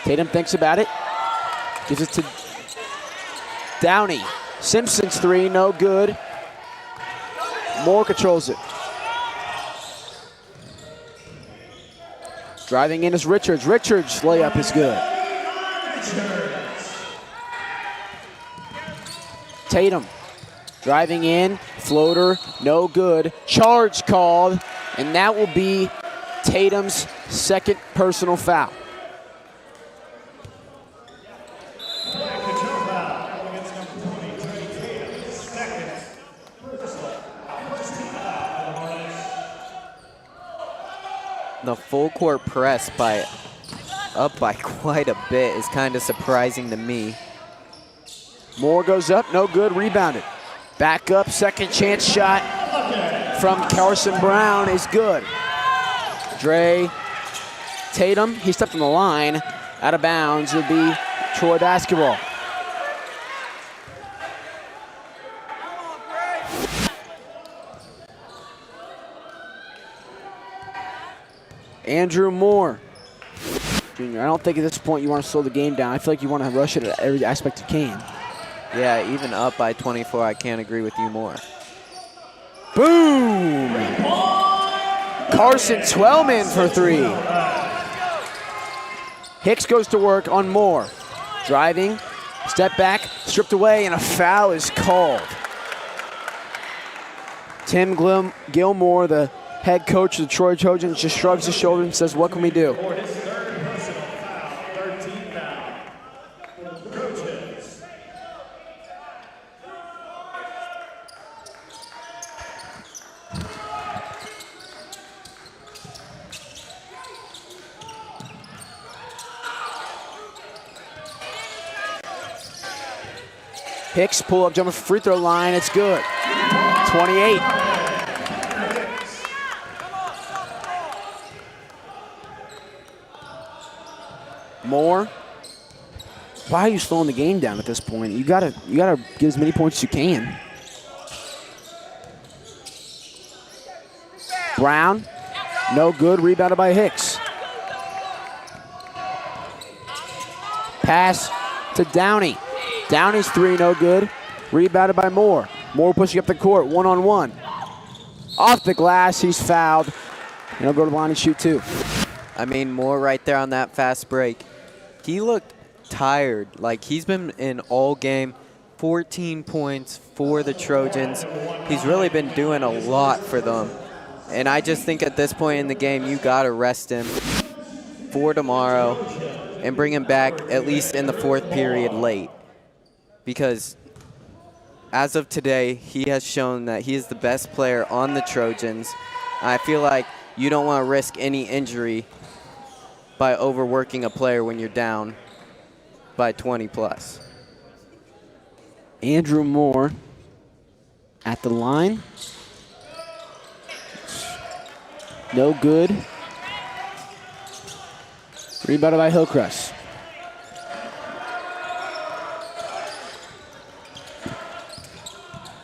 Tatum thinks about it. Gives it to Downey. Simpson's three, no good. Moore controls it. Driving in is Richards. Richards' layup is good. Tatum driving in, floater, no good. Charge called, and that will be Tatum's second personal foul. The full court press up by quite a bit is kind of surprising to me. Moore goes up, no good, rebounded. Back up, second chance shot from Carson Brown is good. Dre Tatum, he stepped on the line, out of bounds. It'll be Troy basketball. Andrew Moore, Jr. I don't think at this point you want to slow the game down. I feel like you want to rush it at every aspect you can. Yeah, even up by 24, I can't agree with you more. Boom! Carson Twellman for three. Hicks goes to work on Moore. Driving, step back, stripped away, and a foul is called. Tim Gilmore, the head coach of the Troy Trojans, just shrugs his shoulders and says, what can we do? Hicks pull up jumper free throw line, it's good. 28. Moore. Why are you slowing the game down at this point? You gotta get as many points as you can. Brown, no good, rebounded by Hicks. Pass to Downey. Downey's three, no good. Rebounded by Moore. Moore pushing up the court, one-on-one. Off the glass, he's fouled. And he'll go to the line and shoot two. I mean, Moore right there on that fast break. He looked tired. Like, he's been in all game. 14 points for the Trojans. He's really been doing a lot for them. And I just think at this point in the game, you got to rest him for tomorrow and bring him back at least in the fourth period late. Because as of today, he has shown that he is the best player on the Trojans. I feel like you don't want to risk any injury by overworking a player when you're down by 20 plus. Andrew Moore at the line. No good. Rebounded by Hillcrest.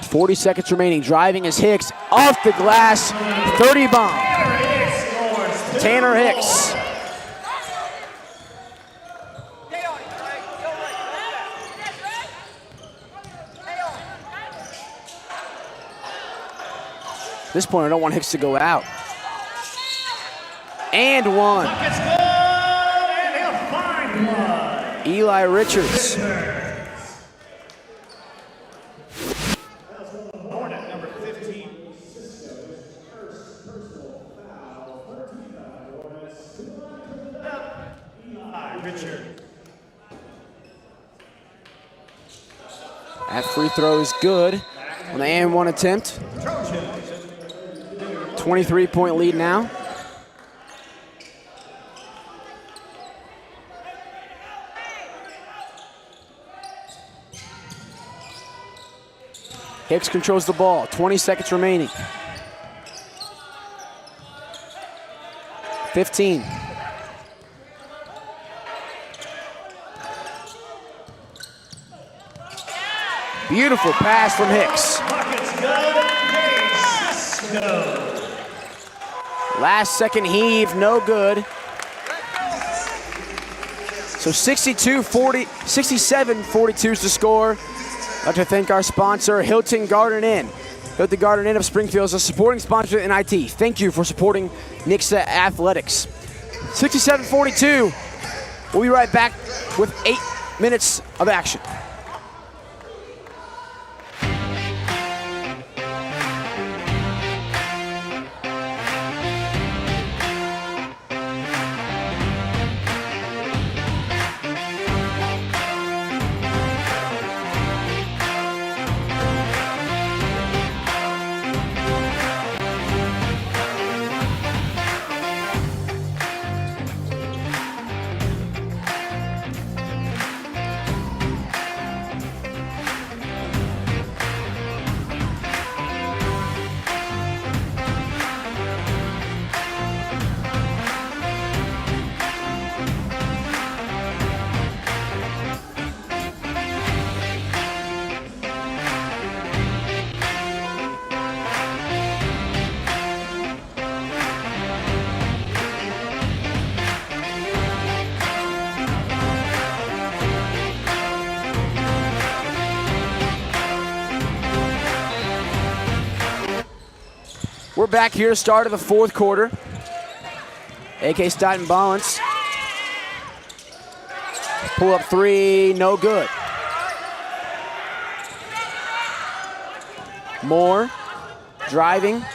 .40 seconds remaining. Driving is Hicks. Off the glass. 30 bomb. Tanner Hicks. At this point, I don't want Hicks to go out. And one. Eli Richards. That free throw is good on the and one attempt. 23-point lead now. Hicks controls the ball. 20 seconds remaining. 15. Beautiful pass from Hicks. Last second heave, no good. So 67-42 is the score. I'd like to thank our sponsor, Hilton Garden Inn. Hilton Garden Inn of Springfield is a supporting sponsor of NIT. Thank you for supporting Nixa Athletics. 67-42. We'll be right back with 8 minutes of action. We're back here to start of the fourth quarter. AK Stoughton Ballance. Pull up three, no good. Moore driving.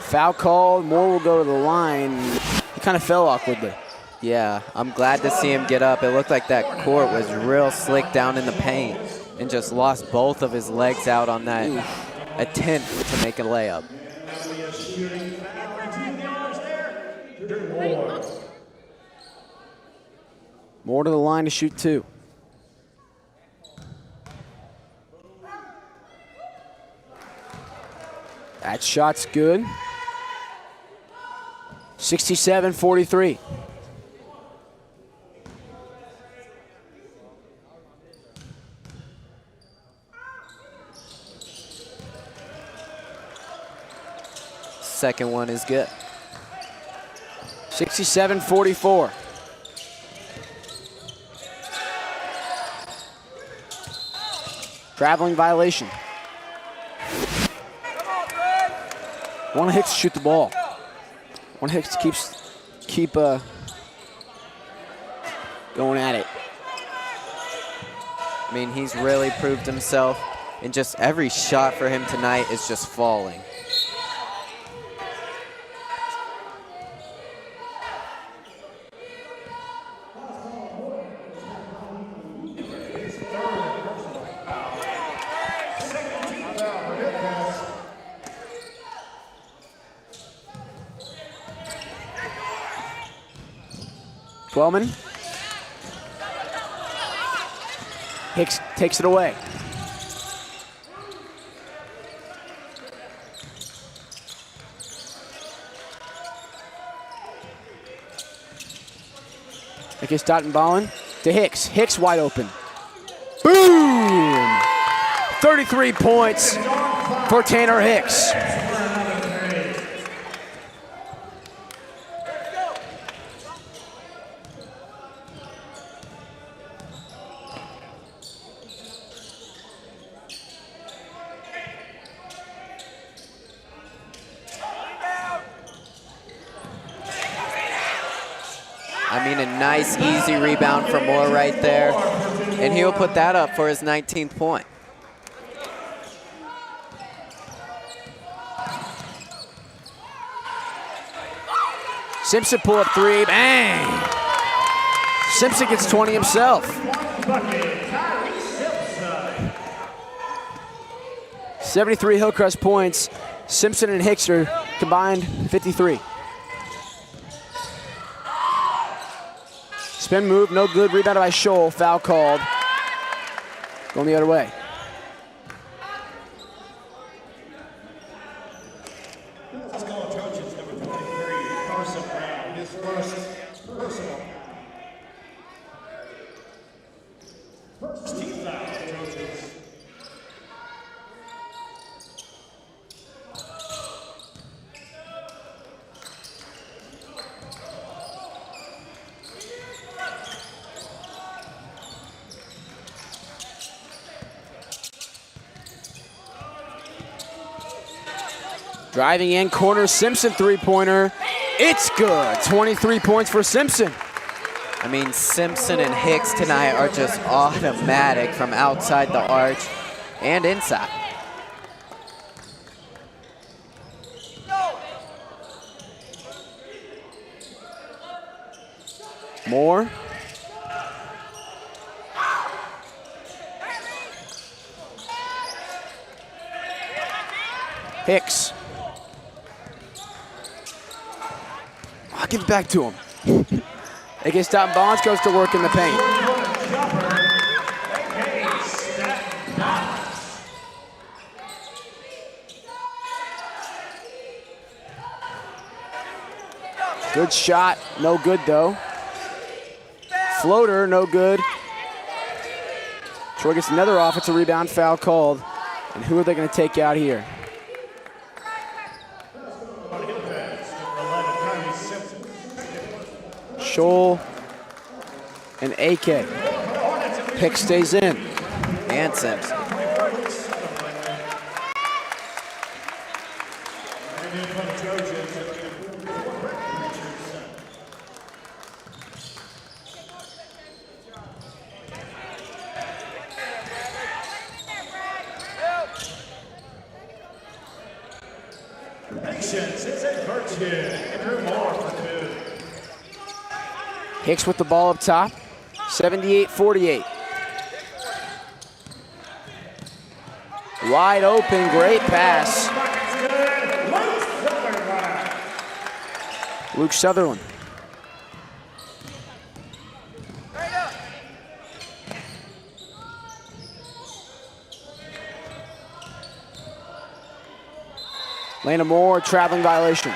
Foul called. Moore will go to the line. He kind of fell awkwardly. Yeah, I'm glad to see him get up. It looked like that court was real slick down in the paint and just lost both of his legs out on that attempt to make a layup. Moore to the line to shoot two. That shot's good. 67-43. Second one is good. 67-44. Traveling violation. One Hicks shoot the ball. One Hicks keep going at it. I mean, he's really proved himself, and just every shot for him tonight is just falling. Wellman. Hicks takes it away. Against Dotton Ballin to Hicks. Hicks wide open. Boom! 33 points for Tanner Hicks. I mean, a nice, easy rebound from Moore right there. And he'll put that up for his 19th point. Simpson pull up three, bang! Simpson gets 20 himself. 73 Hillcrest points. Simpson and Hicks are combined 53. Spin move, no good. Rebound by Scholl. Foul called. Going the other way. Driving in, corner, Simpson three-pointer. It's good. 23 points for Simpson. I mean, Simpson and Hicks tonight are just automatic from outside the arch and inside. Moore. Hicks. I'll give it back to him. Against Dotton Bonds, goes to work in the paint. Good shot, no good though. Floater, no good. Troy gets another offensive rebound, foul called. And who are they going to take out here? Scholl and AK. Pick stays in. And Simpson. Hicks with the ball up top, 78-48. Wide open, great pass. Luke Sutherland. Lena Moore, traveling violation.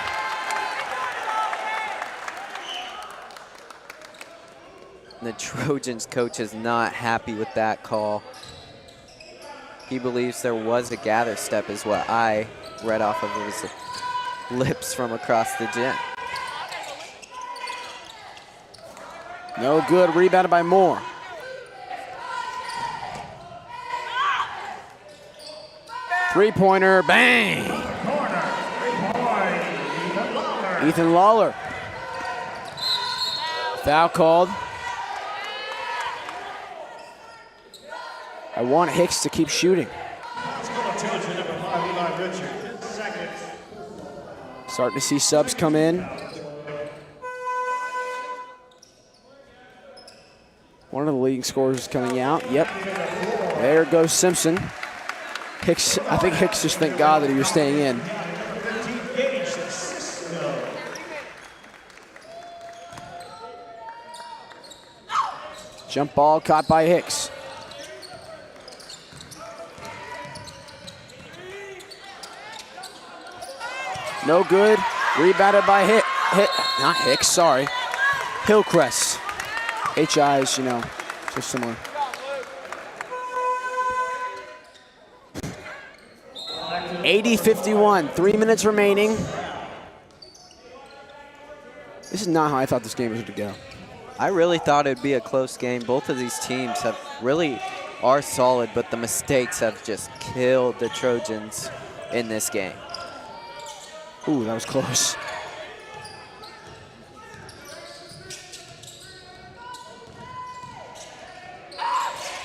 The Trojans coach is not happy with that call. He believes there was a gather step is what I read off of his lips from across the gym. No good, rebounded by Moore. Three-pointer, bang! Ethan Lawler. Foul called. I want Hicks to keep shooting. Starting to see subs come in. One of the leading scorers is coming out. Yep. There goes Simpson. Hicks, I think Hicks just thanked God that he was staying in. Jump ball caught by Hicks. No good. Rebounded by not Hicks, sorry. Hillcrest. HI's, you know, so similar. (80-51), 3 minutes remaining. This is not how I thought this game was going to go. I really thought it'd be a close game. Both of these teams are solid, but the mistakes have just killed the Trojans in this game. Ooh, that was close.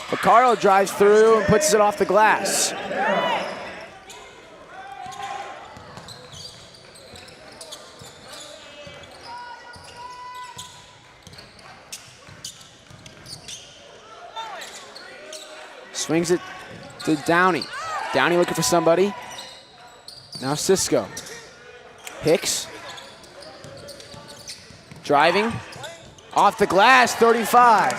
Vaccaro drives through and puts it off the glass. Swings it to Downey. Downey looking for somebody. Now Cisco. Hicks. Driving. Off the glass, 35.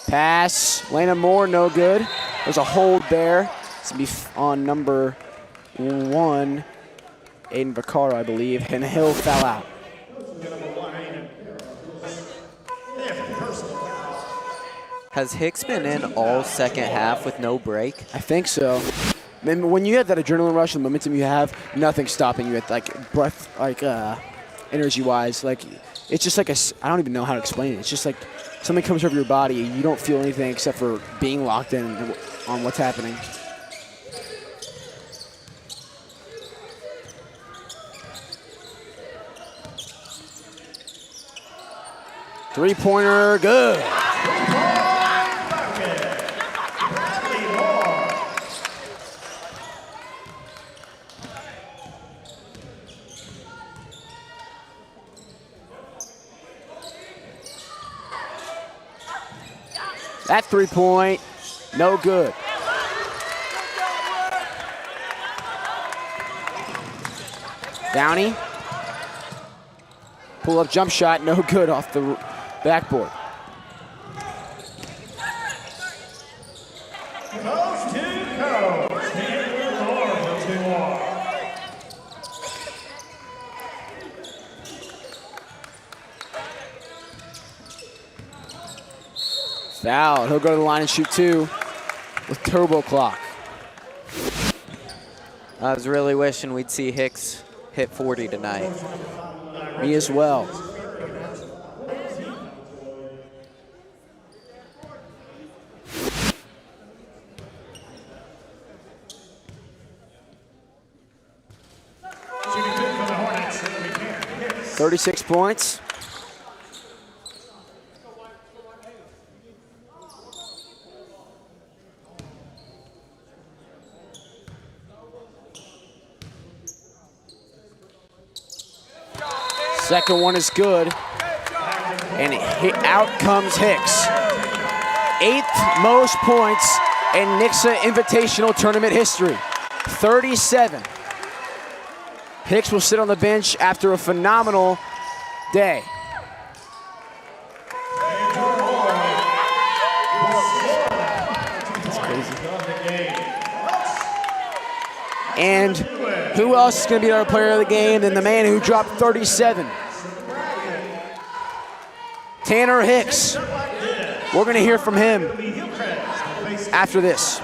Pass, Lena Moore, no good. There's a hold there. It's gonna be on number 1, Aiden Vaccaro, I believe, and Hill fell out. Has Hicks been in all second half with no break? I think so. And when you have that adrenaline rush and momentum you have, nothing's stopping you at like breath, like energy-wise. Like it's just like I don't even know how to explain it. It's just like something comes over your body and you don't feel anything except for being locked in on what's happening. Three-pointer, good. That three-point, no good. Downey. Pull-up jump shot, no good off the backboard. Foul. He'll go to the line and shoot 2 with turbo clock. I was really wishing we'd see Hicks hit 40 tonight. Me as well. .36 points. Second one is good. And out comes Hicks. 8th most points in Nixa Invitational Tournament history. 37. Hicks will sit on the bench after a phenomenal day. And who else is going to be our player of the game than the man who dropped 37? Tanner Hicks. We're going to hear from him after this.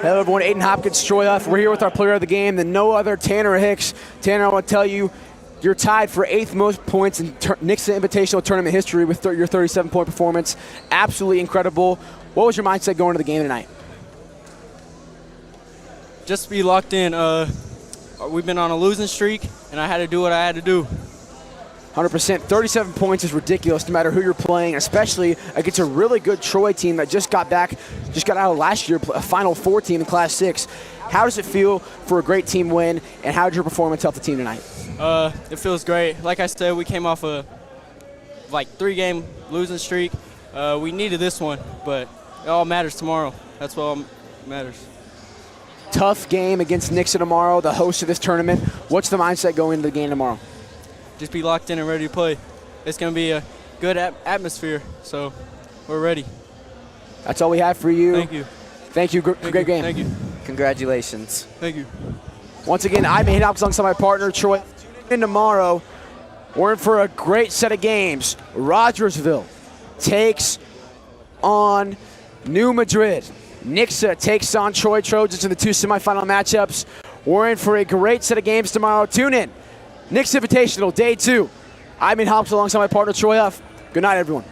Hello everyone, Aiden Hopkins, Troy Huff. We're here with our player of the game, the no other Tanner Hicks. Tanner, I want to tell you, you're tied for 8th most points in Nixa Invitational Tournament history with your 37-point performance. Absolutely incredible. What was your mindset going to the game tonight? Just be locked in. We've been on a losing streak, and I had to do what I had to do. 100%. 37 points is ridiculous no matter who you're playing, especially against a really good Troy team that just got out of last year, a Final Four team in Class 6. How does it feel for a great team win, and how did your performance help the team tonight? It feels great. Like I said, we came off a 3-game losing streak. We needed this one, but it all matters tomorrow. That's what all matters. Tough game against Nixa tomorrow, the host of this tournament. What's the mindset going into the game tomorrow? Just be locked in and ready to play. It's going to be a good atmosphere, so we're ready. That's all we have for you. Thank you. Thank you. Great game. Thank you. Congratulations. Thank you. Once again, I'm Aiden Hopkins alongside my partner, Troy. And tomorrow, we're in for a great set of games. Rogersville takes on New Madrid. Nixa takes on Troy Trojans in the 2 semifinal matchups. We're in for a great set of games tomorrow. Tune in. Nixa Invitational, Day 2. I'm Aiden Hopkins alongside my partner, Troy Huff. Good night, everyone.